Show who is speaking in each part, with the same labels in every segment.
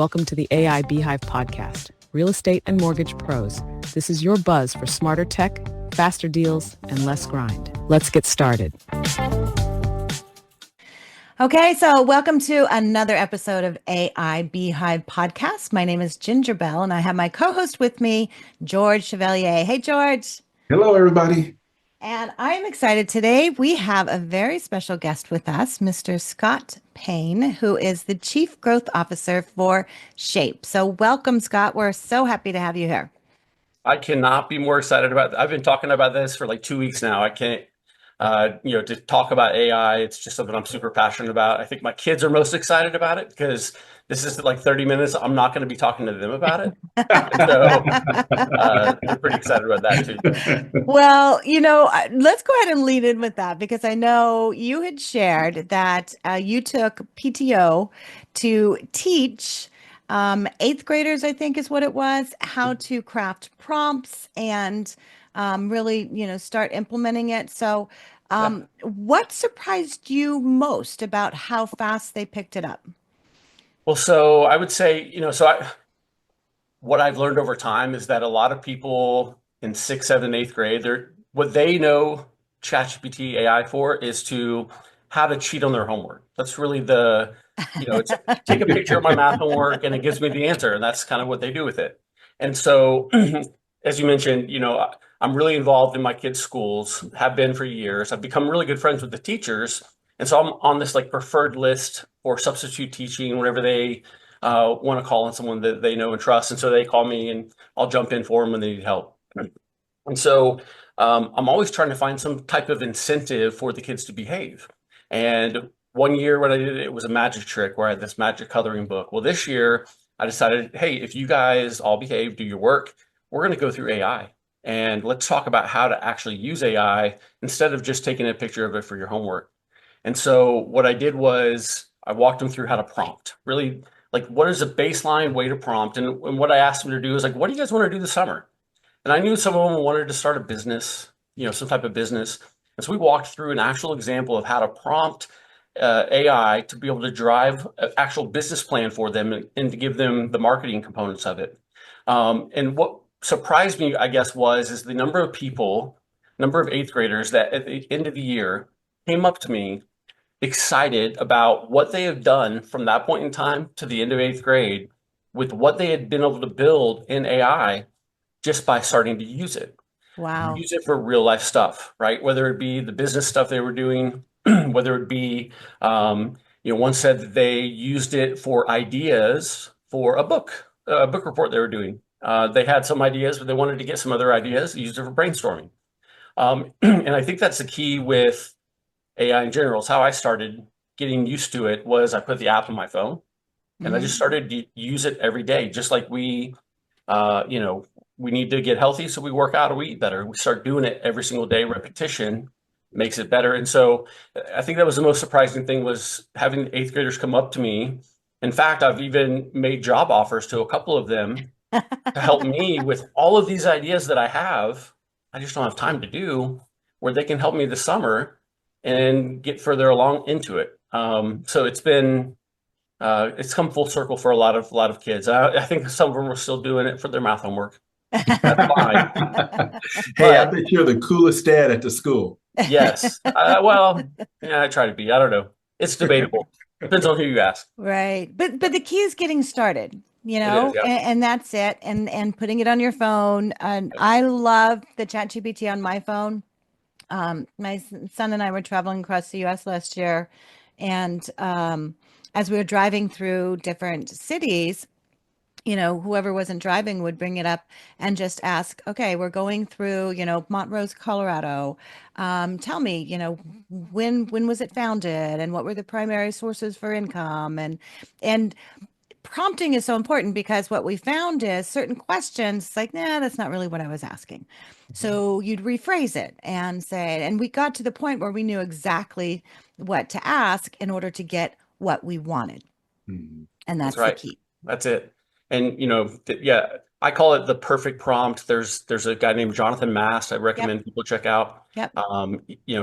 Speaker 1: Welcome to the AI Beehive Podcast, Real Estate and Mortgage Pros. This is your buzz for smarter tech, faster deals, and less grind. Let's get started.
Speaker 2: Okay, so welcome to another episode of AI Beehive Podcast. My name is Ginger Bell, and I have my co-host with me, George Chevalier. Hey, George.
Speaker 3: Hello, everybody.
Speaker 2: And I am excited today. We have a very special guest with us, Mr. Scott Payne, who is the Chief Growth Officer for Shape. So welcome, Scott. We're so happy to have you here.
Speaker 4: I cannot be more excited about I've been talking about this for like 2 weeks now. I can't, to talk about AI. It's just something I'm super passionate about. I think my kids are most excited about it because this is like 30 minutes. I'm not going to be talking to them about it. So they're pretty excited about that too.
Speaker 2: Well, let's go ahead and lead in with that because I know you had shared that you took PTO to teach eighth graders, I think is what it was, how to craft prompts and really, start implementing it. So what surprised you most about how fast they picked it up?
Speaker 4: Well, so I would say, what I've learned over time is that a lot of people in 6th, 7th, 8th grade, what they know ChatGPT AI for is how to cheat on their homework. That's really it's take a picture of my math homework and it gives me the answer. And that's kind of what they do with it. And so, as you mentioned, I'm really involved in my kids' schools, have been for years. I've become really good friends with the teachers. And so I'm on this like preferred list for substitute teaching, whenever they want to call on someone that they know and trust. And so they call me and I'll jump in for them when they need help. And so I'm always trying to find some type of incentive for the kids to behave. And one year when I did it, it was a magic trick where I had this magic coloring book. Well, this year I decided, hey, if you guys all behave, do your work, we're going to go through AI. And let's talk about how to actually use AI instead of just taking a picture of it for your homework. And so what I did was I walked them through how to prompt, really like what is a baseline way to prompt. And what I asked them to do is like, what do you guys want to do this summer? And I knew some of them wanted to start a business, some type of business. And so we walked through an actual example of how to prompt AI to be able to drive an actual business plan for them and to give them the marketing components of it. And what surprised me, I guess, is the number of 8th graders that at the end of the year came up to me excited about what they have done from that point in time to the end of 8th grade with what they had been able to build in AI just by starting to use it.
Speaker 2: Wow.
Speaker 4: Use it for real life stuff, right? Whether it be the business stuff they were doing, whether it be, one said that they used it for ideas for a book report they were doing. They had some ideas, but they wanted to get some other ideas, used it for brainstorming. And I think that's the key with AI in general. Is how I started getting used to it was I put the app on my phone and I just started to use it every day. Just like we need to get healthy, so we work out or we eat better. We start doing it every single day. Repetition makes it better. And so I think that was the most surprising thing was having 8th graders come up to me. In fact, I've even made job offers to a couple of them to help me with all of these ideas that I have. I just don't have time to do where they can help me this summer and get further along into it. So it's come full circle for a lot of kids. I think some of them are still doing it for their math homework. That's fine.
Speaker 3: Hey, I bet you're the coolest dad at the school.
Speaker 4: Yes. I try to be. I don't know. It's debatable. Depends on who you ask.
Speaker 2: Right. But the key is getting started,
Speaker 4: It is, yeah.
Speaker 2: and that's it. And putting it on your phone. And I love the ChatGPT on my phone. My son and I were traveling across the US last year. And as we were driving through different cities, whoever wasn't driving would bring it up and just ask, okay, we're going through, Montrose, Colorado. Tell me, when was it founded and what were the primary sources for income? And prompting is so important because what we found is certain questions like, nah, that's not really what I was asking. So you'd rephrase it and say, and we got to the point where we knew exactly what to ask in order to get what we wanted. And that's
Speaker 4: right.
Speaker 2: the key.
Speaker 4: That's it. And, I call it the perfect prompt. There's a guy named Jonathan Mast I
Speaker 2: Yep.
Speaker 4: recommend people check out.
Speaker 2: Yep.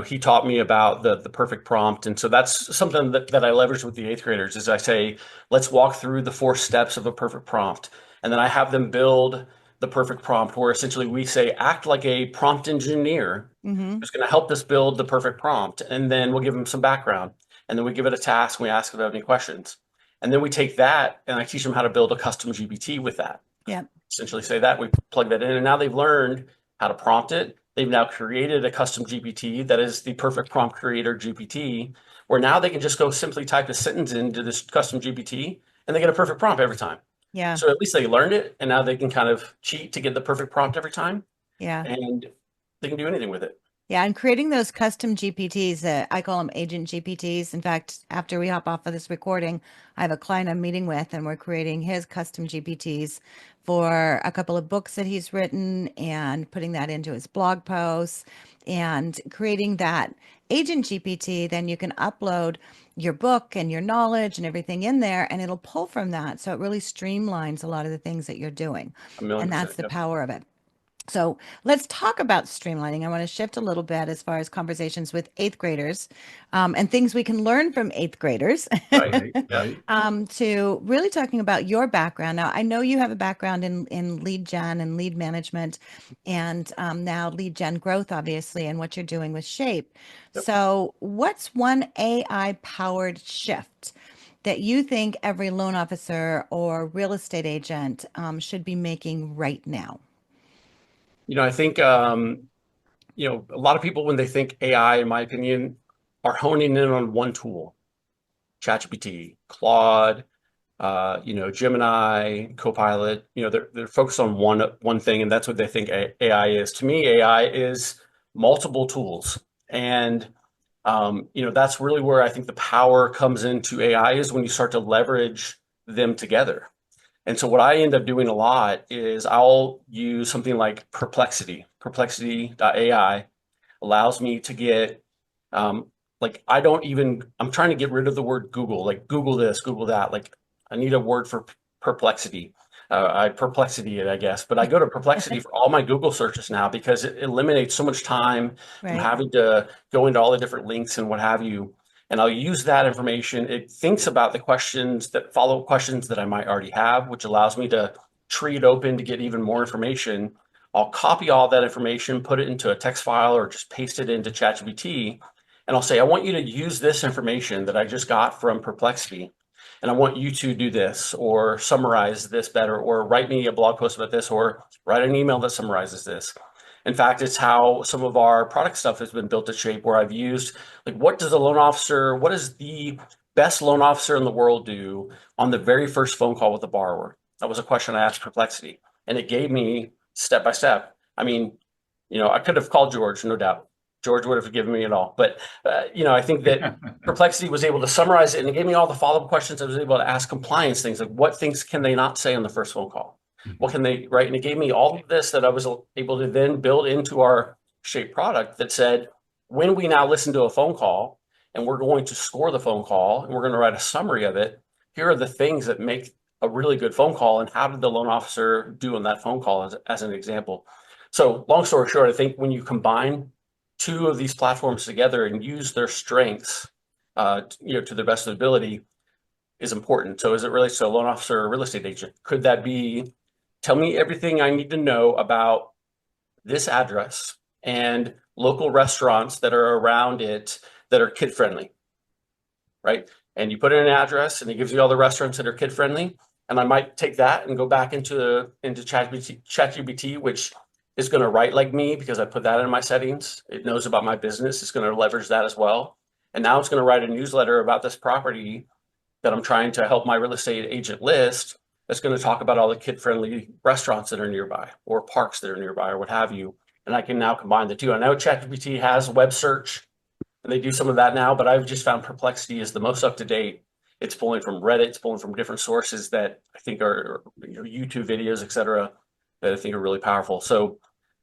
Speaker 4: He taught me about the perfect prompt. And so that's something that I leverage with the eighth graders is I say, let's walk through the 4 steps of a perfect prompt. And then I have them build the perfect prompt where essentially we say, act like a prompt engineer
Speaker 2: Mm-hmm.
Speaker 4: who's going to help us build the perfect prompt. And then we'll give them some background. And then we give it a task and we ask if they have any questions. And then we take that and I teach them how to build a custom GPT with that.
Speaker 2: Yep.
Speaker 4: Essentially say that, we plug that in, and now they've learned how to prompt it. They've now created a custom GPT that is the perfect prompt creator GPT, where now they can just go simply type a sentence into this custom GPT and they get a perfect prompt every time.
Speaker 2: Yeah.
Speaker 4: So at least they learned it, and now they can kind of cheat to get the perfect prompt every time,
Speaker 2: Yeah.
Speaker 4: and they can do anything with it.
Speaker 2: Yeah, and creating those custom GPTs, I call them agent GPTs. In fact, after we hop off of this recording, I have a client I'm meeting with, and we're creating his custom GPTs for a couple of books that he's written and putting that into his blog posts and creating that agent GPT. Then you can upload your book and your knowledge and everything in there, and it'll pull from that. So it really streamlines a lot of the things that you're doing.
Speaker 4: A million
Speaker 2: And that's
Speaker 4: percent.
Speaker 2: the
Speaker 4: Yep.
Speaker 2: power of it. So let's talk about streamlining. I want to shift a little bit as far as conversations with eighth graders and things we can learn from eighth graders
Speaker 4: Right.
Speaker 3: Right,
Speaker 4: Yeah.
Speaker 3: right.
Speaker 2: to really talking about your background. Now, I know you have a background in lead gen and lead management and now lead gen growth, obviously, and what you're doing with Shape.
Speaker 4: Yep.
Speaker 2: So what's one AI powered shift that you think every loan officer or real estate agent should be making right now?
Speaker 4: I think a lot of people when they think AI, in my opinion, are honing in on one tool. ChatGPT, Claude, Gemini, Copilot. They're focused on one thing, and that's what they think AI is. To me, AI is multiple tools, and that's really where I think the power comes into AI is when you start to leverage them together. And so what I end up doing a lot is I'll use something like Perplexity. Perplexity.ai allows me to get I'm trying to get rid of the word Google, like Google this, Google that. Like I need a word for perplexity. I perplexity it, I guess, but I go to Perplexity for all my Google searches now because it eliminates so much time from
Speaker 2: Right.
Speaker 4: having to go into all the different links and what have you. And I'll use that information. It thinks about the questions that follow questions that I might already have, which allows me to tree it open to get even more information. I'll copy all that information, put it into a text file, or just paste it into ChatGPT. And I'll say, I want you to use this information that I just got from Perplexity. And I want you to do this, or summarize this better, or write me a blog post about this, or write an email that summarizes this. In fact, it's how some of our product stuff has been built to Shape, where I've used, like, what does the best loan officer in the world do on the very first phone call with the borrower? That was a question I asked Perplexity, and it gave me step by step. I mean, I could have called George, no doubt. George would have forgiven me at all. But, I think that Perplexity was able to summarize it, and it gave me all the follow-up questions. I was able to ask compliance things, like what things can they not say on the first phone call? What can they, right? And it gave me all of this that I was able to then build into our Shape product that said, when we now listen to a phone call and we're going to score the phone call and we're going to write a summary of it, here are the things that make a really good phone call, and how did the loan officer do on that phone call as an example. So long story short, I think when you combine two of these platforms together and use their strengths, to their best ability is important. So as it relates to a loan officer or real estate agent, could that be, tell me everything I need to know about this address and local restaurants that are around it that are kid friendly, right? And you put in an address and it gives you all the restaurants that are kid friendly. And I might take that and go back into ChatGPT, which is going to write like me because I put that in my settings. It knows about my business. It's going to leverage that as well. And now it's going to write a newsletter about this property that I'm trying to help my real estate agent list. That's going to talk about all the kid-friendly restaurants that are nearby, or parks that are nearby, or what have you. And I can now combine the two. I know ChatGPT has web search, and they do some of that now, but I've just found Perplexity is the most up to date. It's pulling from Reddit, it's pulling from different sources that I think are YouTube videos, et cetera, that I think are really powerful. So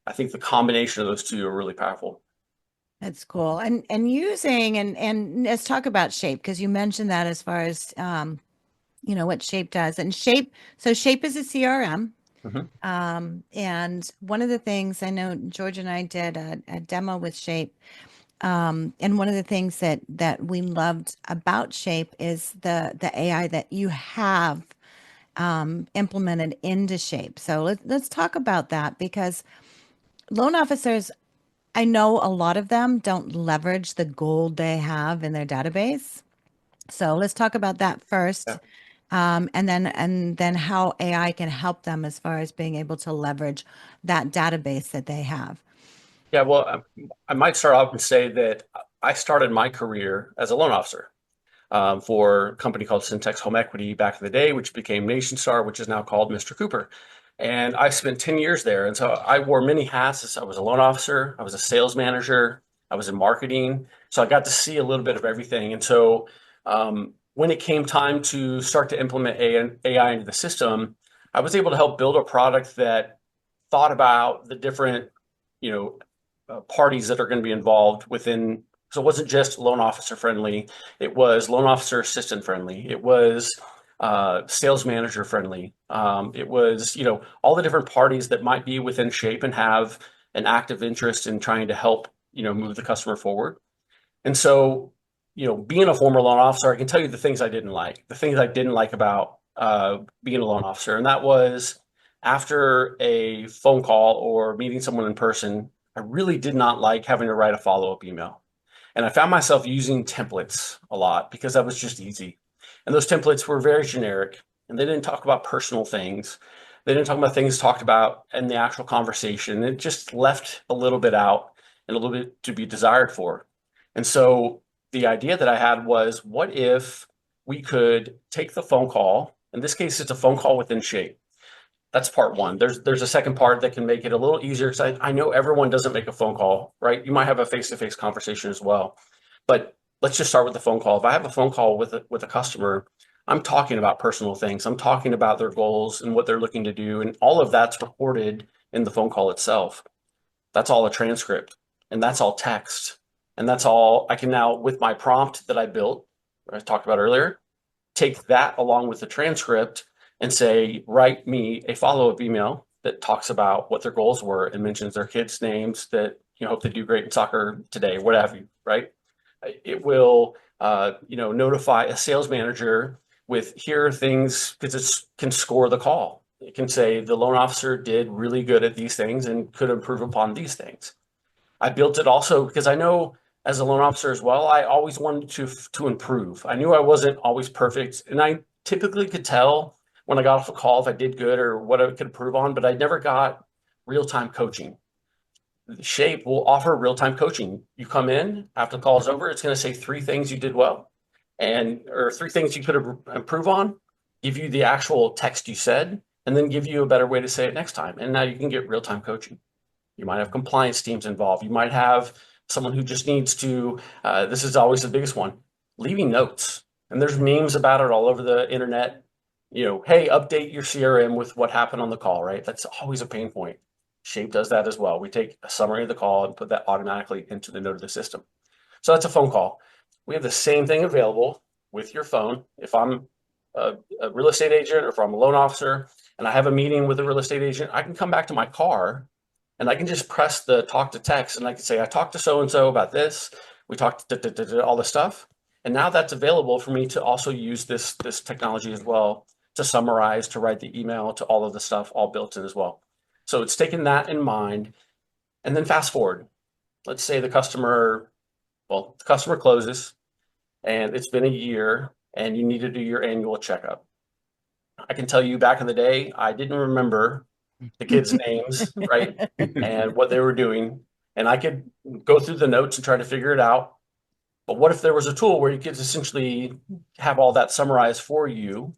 Speaker 4: I think the combination of those two are really powerful.
Speaker 2: That's cool. And using and let's talk about Shape, because you mentioned that as far as what Shape does. And Shape is a CRM.
Speaker 4: Mhm.
Speaker 2: And one of the things I know George and I did a demo with Shape. And one of the things that we loved about Shape is the AI that you have implemented into Shape. So let's talk about that, because loan officers, I know a lot of them don't leverage the gold they have in their database. So let's talk about that first,
Speaker 4: Yeah.
Speaker 2: and then how AI can help them as far as being able to leverage that database that they have.
Speaker 4: Yeah, well, I might start off and say that I started my career as a loan officer for a company called Syntex Home Equity back in the day, which became NationStar, which is now called Mr. Cooper. And I spent 10 years there. And so I wore many hats. I was a loan officer, I was a sales manager, I was in marketing. So I got to see a little bit of everything. And so when it came time to start to implement AI into the system, I was able to help build a product that thought about the different, you know, parties that are going to be involved within. So it wasn't just loan officer friendly, it was loan officer assistant friendly, it was sales manager friendly, it was, all the different parties that might be within Shape and have an active interest in trying to help, move the customer forward. And so, being a former loan officer, I can tell you the things I didn't like, about being a loan officer. And that was, after a phone call or meeting someone in person, I really did not like having to write a follow-up email. And I found myself using templates a lot because that was just easy. And those templates were very generic, and they didn't talk about personal things. They didn't talk about things talked about in the actual conversation. It just left a little bit out and a little bit to be desired for. And so the idea that I had was, what if we could take the phone call? In this case, it's a phone call within Shape. That's part one. There's a second part that can make it a little easier, because I know everyone doesn't make a phone call, right? You might have a face-to-face conversation as well. But let's just start with the phone call. If I have a phone call with a customer, I'm talking about personal things. I'm talking about their goals and what they're looking to do. And all of that's recorded in the phone call itself. That's all a transcript, and that's all text. And that's all I can now, with my prompt that I built, I talked about earlier, take that along with the transcript and say, write me a follow-up email that talks about what their goals were and mentions their kids' names, that hope they do great in soccer today, what have you, right? It will notify a sales manager with, here are things, because it can score the call. It can say the loan officer did really good at these things and could improve upon these things. I built it also because I know, as a loan officer as well, I always wanted to improve. I knew I wasn't always perfect, and I typically could tell when I got off a call if I did good or what I could improve on, but I never got real-time coaching. Shape will offer real-time coaching. You come in after the call is over, it's going to say 3 things you did well, or 3 things you could improve on, give you the actual text you said, and then give you a better way to say it next time. And now you can get real-time coaching. You might have compliance teams involved. You might have someone who just needs to, this is always the biggest one, leaving notes. And there's memes about it all over the internet. Hey, update your CRM with what happened on the call, right? That's always a pain point. Shape does that as well. We take a summary of the call and put that automatically into the note of the system. So that's a phone call. We have the same thing available with your phone. If I'm a real estate agent, or if I'm a loan officer and I have a meeting with a real estate agent, I can come back to my car and I can just press the talk to text, and I can say, I talked to so-and-so about this. We talked all this stuff. And now that's available for me to also use this technology as well, to summarize, to write the email, to all of the stuff all built in as well. So it's taken that in mind. And then fast forward. Let's say the customer closes and it's been a year and you need to do your annual checkup. I can tell you, back in the day, I didn't remember the kids' names, right? And what they were doing. And I could go through the notes and try to figure it out. But what if there was a tool where you could essentially have all that summarized for you,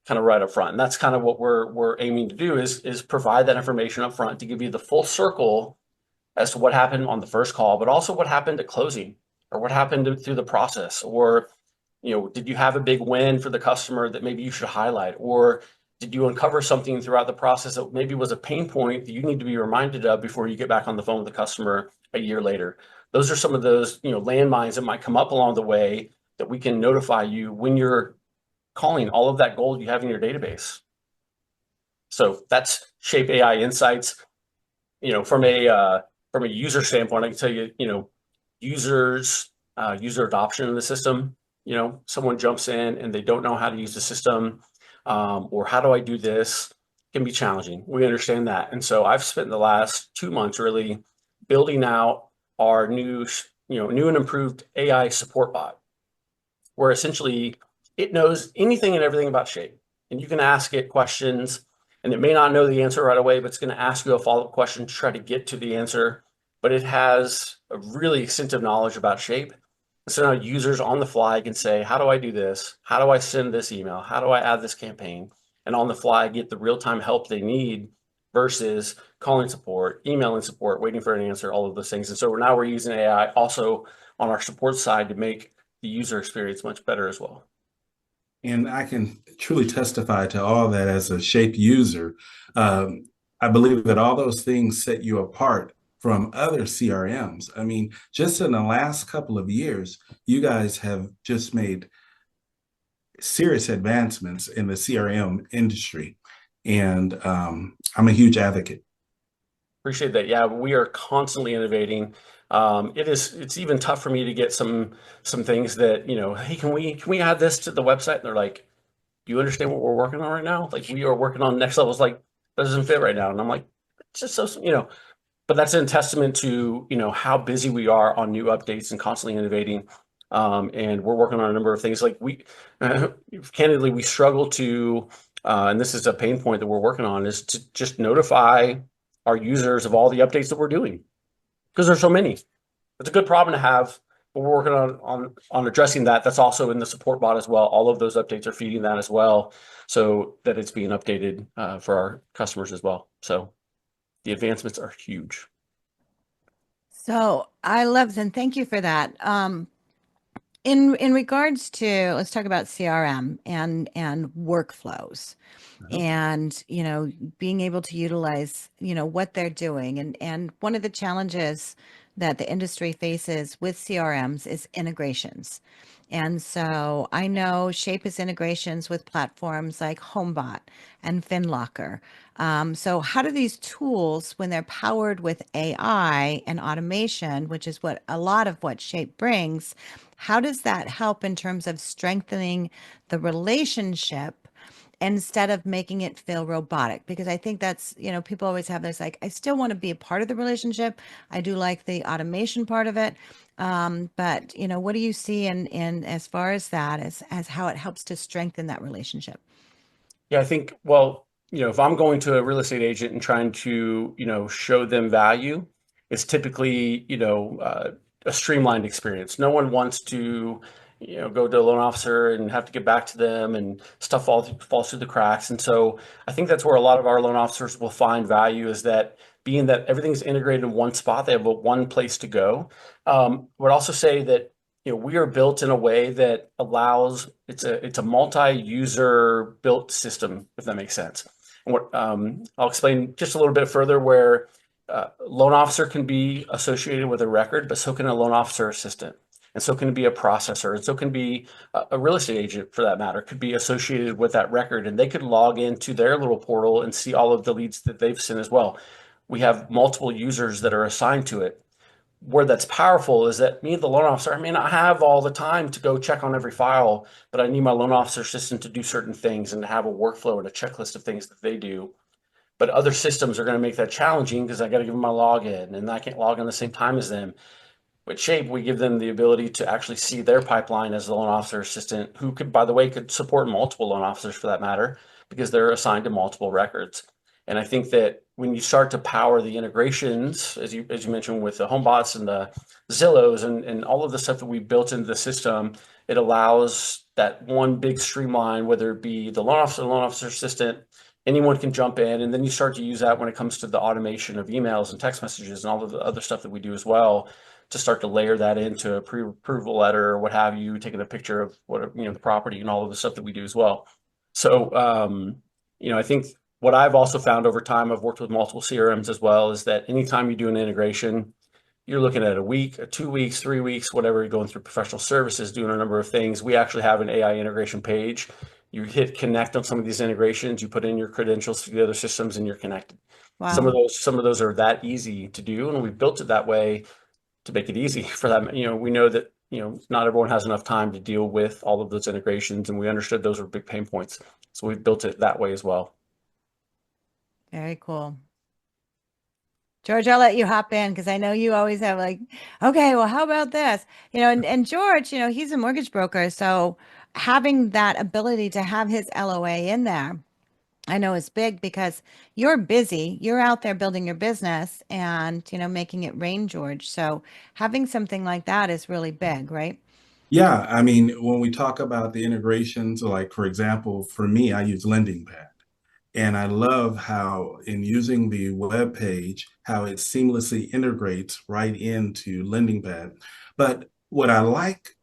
Speaker 4: kind of right up front? And that's kind of what we're aiming to do, is provide that information up front to give you the full circle as to what happened on the first call, but also what happened at closing, or what happened through the process, or did you have a big win for the customer that maybe you should highlight, or did you uncover something throughout the process that maybe was a pain point that you need to be reminded of before you get back on the phone with the customer a year later? Those are some of those landmines that might come up along the way that we can notify you when you're calling all of that gold you have in your database. So that's Shape AI Insights. From a user standpoint, I can tell you, user adoption in the system. Someone jumps in and they don't know how to use the system, or how do I do this, can be challenging. We understand that, and so I've spent the last 2 months really building out our new and improved AI support bot, where essentially it knows anything and everything about Shape, and you can ask it questions. And it may not know the answer right away, but it's going to ask you a follow-up question to try to get to the answer. But it has a really extensive knowledge about Shape. And so now users on the fly can say, how do I do this? How do I send this email? How do I add this campaign? And on the fly, get the real-time help they need versus calling support, emailing support, waiting for an answer, all of those things. And so now we're using AI also on our support side to make the user experience much better as well.
Speaker 3: And I can truly testify to all that as a Shape user. I believe that all those things set you apart from other CRMs. I mean, just in the last couple of years, you guys have just made serious advancements in the CRM industry. And I'm a huge advocate.
Speaker 4: Appreciate that. Yeah, we are constantly innovating. It's even tough for me to get some things that, hey, can we add this to the website? And they're like, do you understand what we're working on right now? Like, we are working on next levels, like, that doesn't fit right now. And I'm like, it's just so, but that's a testament to, how busy we are on new updates and constantly innovating. And we're working on a number of things. Like, candidly, we struggle to, and this is a pain point that we're working on, is to just notify our users of all the updates that we're doing, because there's so many. It's a good problem to have, but we're working on addressing that. That's also in the support bot as well. All of those updates are feeding that as well, so that it's being updated for our customers as well. So the advancements are huge.
Speaker 2: So I love, and thank you for that. In regards to, let's talk about CRM and workflows, and being able to utilize what they're doing, and one of the challenges that the industry faces with CRMs is integrations. And so I know Shape is integrations with platforms like HomeBot and FinLocker. So how do these tools, when they're powered with AI and automation, which is what a lot of what Shape brings, how does that help in terms of strengthening the relationship instead of making it feel robotic? Because I think that's, people always have this, like, I still want to be a part of the relationship. I do like the automation part of it. But, what do you see in as far as that, as how it helps to strengthen that relationship?
Speaker 4: Yeah, I think, well, if I'm going to a real estate agent and trying to, show them value, it's typically, a streamlined experience. No one wants to, go to a loan officer and have to get back to them, and stuff falls through the cracks. And so I think that's where a lot of our loan officers will find value, is that being that everything's integrated in one spot, they have one place to go. Would also say that, we are built in a way that allows, it's a multi-user built system, if that makes sense. And what I'll explain just a little bit further, where loan officer can be associated with a record, but so can a loan officer assistant, and so can it be a processor, and so can be a real estate agent, for that matter, could be associated with that record, and they could log into their little portal and see all of the leads that they've sent as well. We have multiple users that are assigned to it. Where that's powerful is that me, the loan officer, I may not have all the time to go check on every file, but I need my loan officer assistant to do certain things and to have a workflow and a checklist of things that they do. But other systems are going to make that challenging, because I got to give them my login, and I can't log in the same time as them. With Shape, we give them the ability to actually see their pipeline as a loan officer assistant, who could, by the way, could support multiple loan officers, for that matter, because they're assigned to multiple records. And I think that when you start to power the integrations, as you mentioned, with the HomeBots and the Zillows and all of the stuff that we built into the system, it allows that one big streamline, whether it be the loan officer assistant, anyone can jump in. And then you start to use that when it comes to the automation of emails and text messages and all of the other stuff that we do as well, to start to layer that into a pre-approval letter or what have you, taking a picture of what, the property and all of the stuff that we do as well. So, I think what I've also found over time, I've worked with multiple CRMs as well, is that anytime you do an integration, you're looking at a week, 2 weeks, 3 weeks, whatever, you're going through professional services, doing a number of things. We actually have an AI integration page, You hit connect on some of these integrations, you put in your credentials to the other systems, and you're connected. Some
Speaker 2: Wow.
Speaker 4: of those are that easy to do, and we've built it that way to make it easy for them. We know that, not everyone has enough time to deal with all of those integrations, and we understood those were big pain points. So we've built it that way as well.
Speaker 2: Very cool. George, I'll let you hop in because I know you always have like, okay, well, how about this? And George, he's a mortgage broker. So having that ability to have his LOA in there, I know is big because you're busy. You're out there building your business and, making it rain, George. So having something like that is really big, right?
Speaker 3: Yeah, I mean, when we talk about the integrations, like for example, for me, I use LendingPad. And I love how, in using the web page, how it seamlessly integrates right into LendingPad. But what I like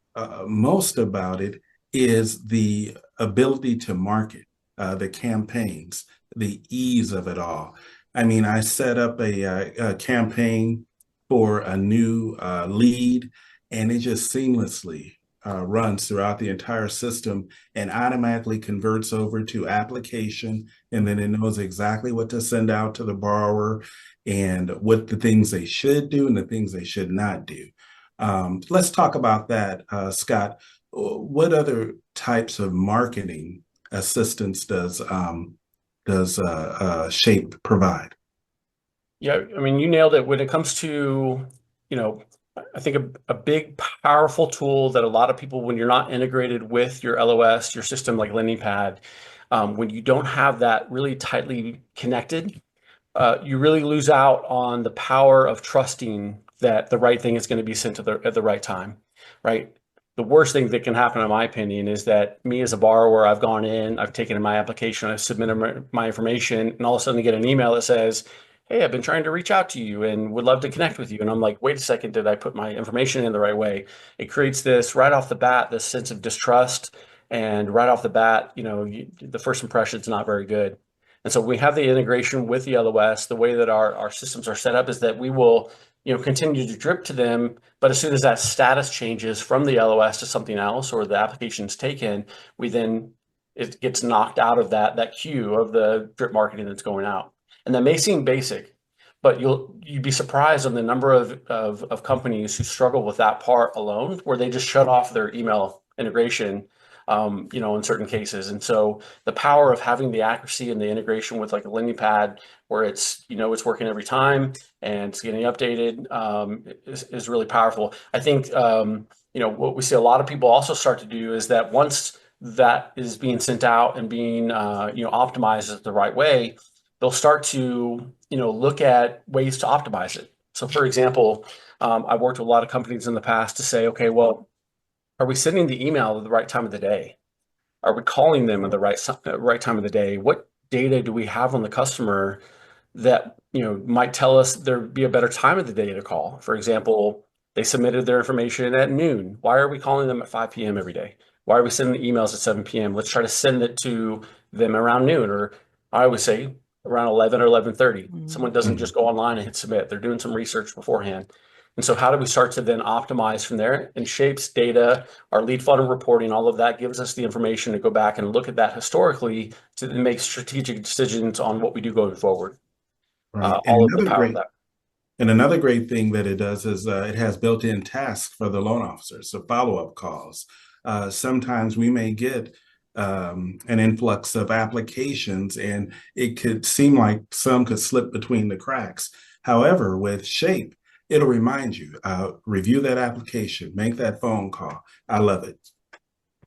Speaker 3: most about it is the ability to market the campaigns, the ease of it all. I mean, I set up a campaign for a new lead, and it just seamlessly runs throughout the entire system and automatically converts over to application, and then it knows exactly what to send out to the borrower and what the things they should do and the things they should not do. Let's talk about that, Scott. What other types of marketing assistance does Shape provide?
Speaker 4: Yeah, I mean, you nailed it. When it comes to, I think a big, powerful tool that a lot of people, when you're not integrated with your LOS, your system like LendingPad, when you don't have that really tightly connected, you really lose out on the power of trusting that the right thing is going to be sent at the right time, right? The worst thing that can happen, in my opinion, is that me as a borrower, I've gone in, I've taken in my application, I've submitted my information, and all of a sudden I get an email that says, "Hey, I've been trying to reach out to you and would love to connect with you." And I'm like, wait a second, did I put my information in the right way? It creates this right off the bat, this sense of distrust. And right off the bat, the first impression is not very good. And so we have the integration with the LOS. The way that our systems are set up is that we will, continue to drip to them. But as soon as that status changes from the LOS to something else, or the application's taken, it gets knocked out of that queue of the drip marketing that's going out. And that may seem basic, but you'd be surprised on the number of companies who struggle with that part alone, where they just shut off their email integration, in certain cases. And so the power of having the accuracy and the integration with like a landing pad, where it's working every time and it's getting updated, is really powerful. I think what we see a lot of people also start to do is that once that is being sent out and being optimized the right way, they'll start to look at ways to optimize it. So for example, I've worked with a lot of companies in the past to say, okay, well, are we sending the email at the right time of the day? Are we calling them at the right time of the day? What data do we have on the customer that might tell us there'd be a better time of the day to call? For example, they submitted their information at noon. Why are we calling them at 5 p.m. every day? Why are we sending emails at 7 p.m.? Let's try to send it to them around noon, or I would say around 11 or 11:30. Someone doesn't just go online and hit submit. They're doing some research beforehand. And so how do we start to then optimize from there? And Shapes data, our lead funnel reporting, all of that gives us the information to go back and look at that historically to then make strategic decisions on what we do going forward.
Speaker 3: Right.
Speaker 4: All of the power of that.
Speaker 3: And another great thing that it does is it has built-in tasks for the loan officers, so follow-up calls. Sometimes we may get an influx of applications, and it could seem like some could slip between the cracks. However, with Shape, it'll remind you, review that application, make that phone call. I love it.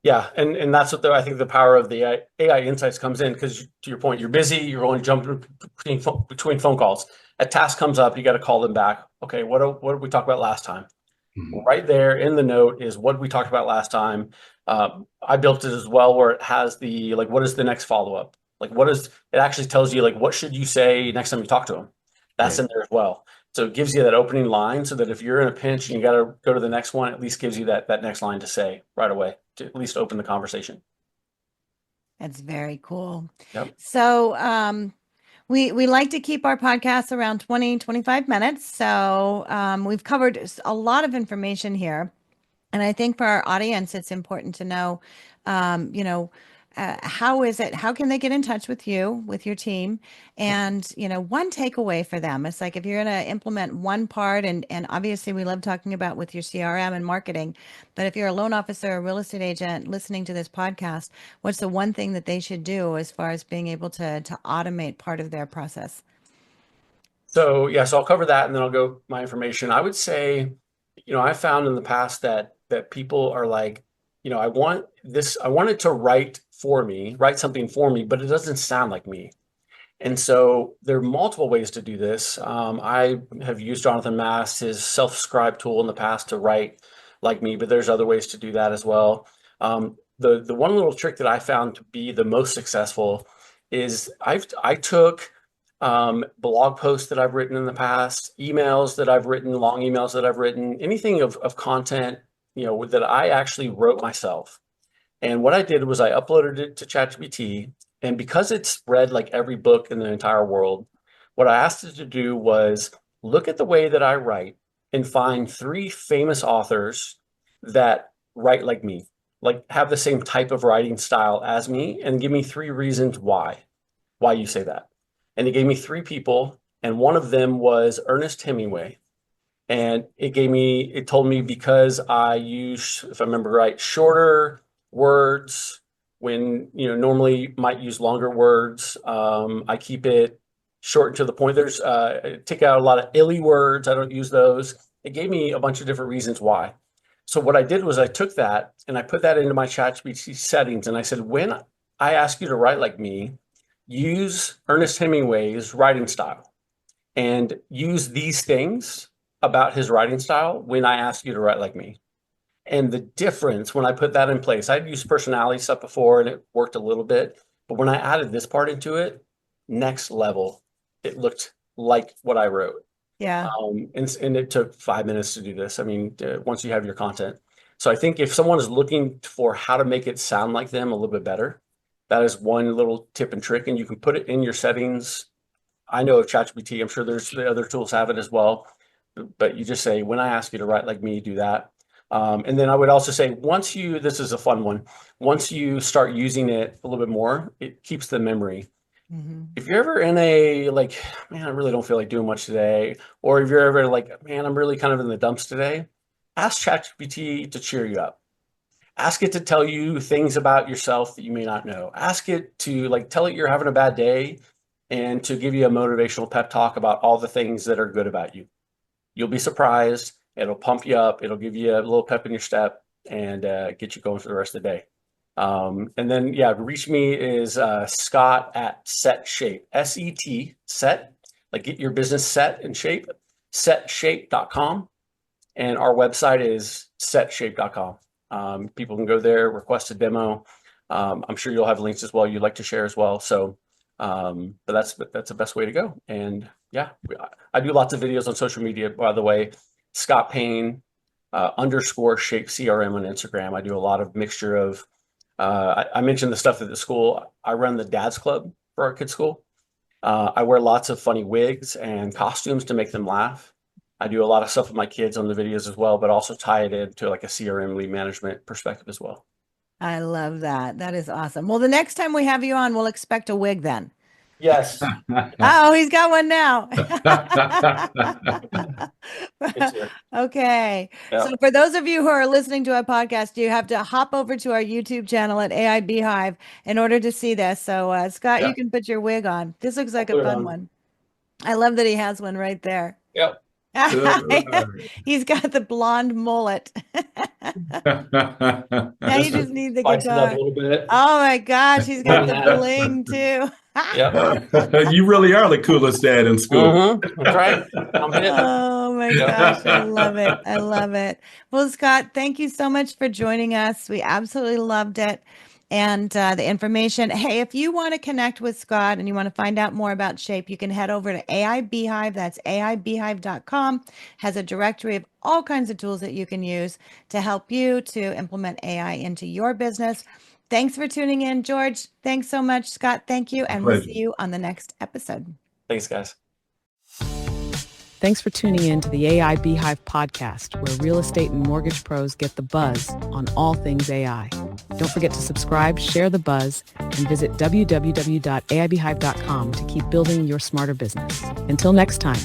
Speaker 4: Yeah, and that's what I think the power of the AI insights comes in, because to your point, you're busy, you're only jumping between phone calls. A task comes up, you got to call them back. Okay, what did we talk about last time? Right there in the note is what we talked about last time. I built it as well, where it has the what is the next follow-up? It actually tells you what should you say next time you talk to them. That's in there as well. So it gives you that opening line, so that if you're in a pinch and you got to go to the next one, at least gives you that next line to say right away, to at least open the conversation.
Speaker 2: That's very cool.
Speaker 4: Yep.
Speaker 2: So we like to keep our podcasts around 20, 25 minutes. So we've covered a lot of information here. And I think for our audience, it's important to know, how can they get in touch with you, with your team? And, one takeaway for them, it's like if you're going to implement one part, and obviously we love talking about with your CRM and marketing, but if you're a loan officer or real estate agent listening to this podcast, what's the one thing that they should do as far as being able to automate part of their process?
Speaker 4: So I'll cover that and then I'll go my information. I would say, I found in the past that people are like, I want it to write something for me, but it doesn't sound like me. And so there are multiple ways to do this. I have used Jonathan Mast, his self-scribe tool in the past to write like me, but there's other ways to do that as well. The one little trick that I found to be the most successful is I took blog posts that I've written in the past, emails that I've written, long emails that I've written, anything of content, that I actually wrote myself. And what I did was I uploaded it to ChatGPT. And because it's read like every book in the entire world, what I asked it to do was look at the way that I write and find 3 famous authors that write like me, like have the same type of writing style as me, and give me 3 reasons why you say that. And it gave me 3 people, and one of them was Ernest Hemingway. And it told me because I use, if I remember right, shorter words when, normally you might use longer words. I keep it short and to the point. I take out a lot of illy words. I don't use those. It gave me a bunch of different reasons why. So what I did was I took that and I put that into my ChatGPT settings. And I said, when I ask you to write like me, use Ernest Hemingway's writing style and use these things about his writing style when I ask you to write like me. And the difference when I put that in place, I'd used personality stuff before and it worked a little bit, but when I added this part into it, next level, it looked like what I wrote.
Speaker 2: Yeah.
Speaker 4: And it took 5 minutes to do this. I mean, once you have your content. So I think if someone is looking for how to make it sound like them a little bit better, that is one little tip and trick, and you can put it in your settings. I know of ChatGPT, I'm sure there's the other tools have it as well, but you just say, when I ask you to write like me, do that. And then I would also say, this is a fun one, once you start using it a little bit more, it keeps the memory.
Speaker 2: Mm-hmm.
Speaker 4: If you're ever in a, like, man, I really don't feel like doing much today, or if you're ever like, man, I'm really kind of in the dumps today, ask ChatGPT to cheer you up. Ask it to tell you things about yourself that you may not know. Ask it to tell it you're having a bad day and to give you a motivational pep talk about all the things that are good about you. You'll be surprised. It'll pump you up. It'll give you a little pep in your step and get you going for the rest of the day. And then, reach me is Scott at Set Shape, SET, set, like get your business set in shape, setshape.com. And our website is setshape.com. People can go there, request a demo. I'm sure you'll have links as well you'd like to share as well. So, but that's the best way to go. And I do lots of videos on social media, by the way. Scott Payne _shape CRM on Instagram. I do a lot of mixture of, I mentioned the stuff at the school. I run the dad's club for our kids' school. I wear lots of funny wigs and costumes to make them laugh. I do a lot of stuff with my kids on the videos as well, but also tie it into like a CRM lead management perspective as well.
Speaker 2: I love that. That is awesome. Well, the next time we have you on, we'll expect a wig then.
Speaker 4: Yes.
Speaker 2: Oh, he's got one now. Okay.
Speaker 4: Yeah.
Speaker 2: So for those of you who are listening to our podcast, you have to hop over to our YouTube channel at AI Beehive in order to see this. So Scott, you can put your wig on. This looks like a fun one. I love that he has one right there.
Speaker 4: Yep.
Speaker 2: He's got the blonde mullet. Now you just need the
Speaker 4: Spice it up
Speaker 2: guitar.
Speaker 4: a little bit.
Speaker 2: Oh my gosh, he's got the bling too.
Speaker 4: Yep.
Speaker 3: You really are the coolest dad in school.
Speaker 4: That's right. I'm hip.
Speaker 2: Oh my gosh, I love it. I love it. Well, Scott, thank you so much for joining us. We absolutely loved it. And the information. Hey, if you want to connect with Scott and you want to find out more about Shape, you can head over to AI Beehive. That's aibeehive.com. Has a directory of all kinds of tools that you can use to help you to implement AI into your business. Thanks for tuning in, George. Thanks so much, Scott. Thank you. And we'll see you on the next episode.
Speaker 4: Thanks, guys.
Speaker 1: Thanks for tuning in to the AI Beehive Podcast, where real estate and mortgage pros get the buzz on all things AI. Don't forget to subscribe, share the buzz, and visit www.aibeehive.com to keep building your smarter business. Until next time.